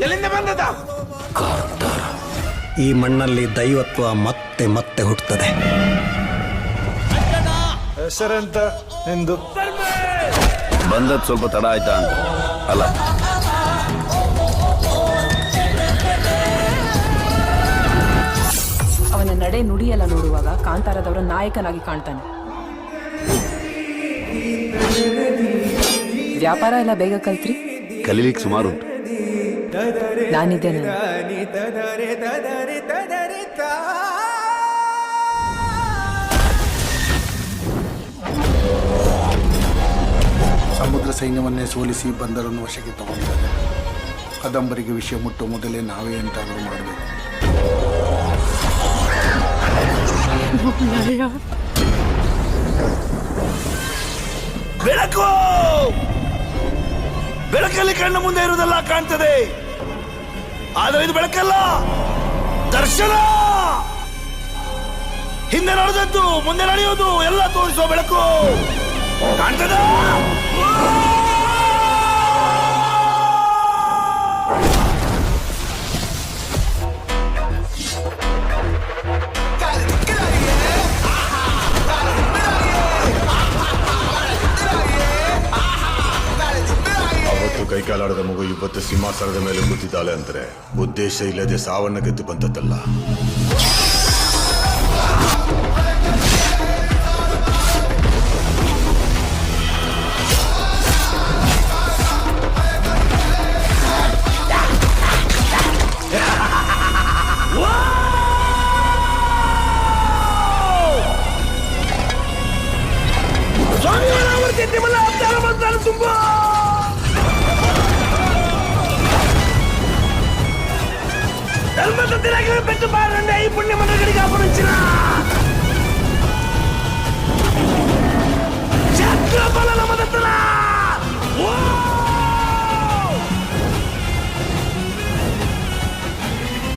ಎಲ್ಲಿಂದ ಬಂದದ? ಈ ಮಣ್ಣಲ್ಲಿ ದೈವತ್ವ ಮತ್ತೆ ಮತ್ತೆ ಹುಟ್ಟುತ್ತದೆ. ಹೆಸರೆಂತ ಎಂದು ಬಂದದ್ ಸ್ವಲ್ಪ ತಡ ಆಯ್ತಾ ಅಂತ ಅಲ್ಲ. ಅವನ ನಡೆ ನುಡಿಯೆಲ್ಲ ನೋಡುವಾಗ ಕಾಂತಾರದವರ ನಾಯಕನಾಗಿ ಕಾಣ್ತಾನೆ. ವ್ಯಾಪಾರ ಎಲ್ಲ ಬೇಗ ಕಲ್ತ್ರಿ? ಕಲೀಲಿಕ್ಕೆ ಸುಮಾರು ಉಂಟು. ನಾನಿದ್ದೇನೆ. ಸಮುದ್ರ ಸೈನ್ಯವನ್ನೇ ಸೋಲಿಸಿ ಬಂದರನ್ನು ವಶಕ್ಕೆ ತಗೊಂಡಿದ್ದಾರೆ. ಕದಂಬರಿಗೆ ವಿಷಯ ಮುಟ್ಟುವ ಮೊದಲೇ ನಾವೇ ಎಂತಾದರೂ ಮಾಡಬೇಕು. ಬೆಳಕು ಬೆಳಕಲ್ಲಿ ಕಣ್ಣು ಮುಂದೆ ಇರುವುದೆಲ್ಲ ಕಾಣ್ತದೆ, ಆದರೆ ಇದು ಬೆಳಕಲ್ಲ, ದರ್ಶನ. ಹಿಂದೆ ನಡೆದದ್ದು ಮುಂದೆ ನಡೆಯುವುದು ಎಲ್ಲ ತೋರಿಸುವ ಬೆಳಕು ಕಾಣ್ತದ. ಕೈಕಾಲಾಡದ ಮಗು ಇವತ್ತು ಸಿಂಹಾಸನದ ಮೇಲೆ ಕೂತಿದ್ದಾಳೆ ಅಂದರೆ ಉದ್ದೇಶ ಇಲ್ಲದೆ ಸಾವನ್ನ ಗೆದ್ದು ಬಂದದ್ದಲ್ಲ. ತುಂಬಾ ಧರ್ಮದ ದಿನಗಳ ಬೆಟ್ಟು ಬಾರಣ್ಣ ಈ ಪುಣ್ಯ ಮನಗಳಿಗೆ ಅಪರಿಚಿನ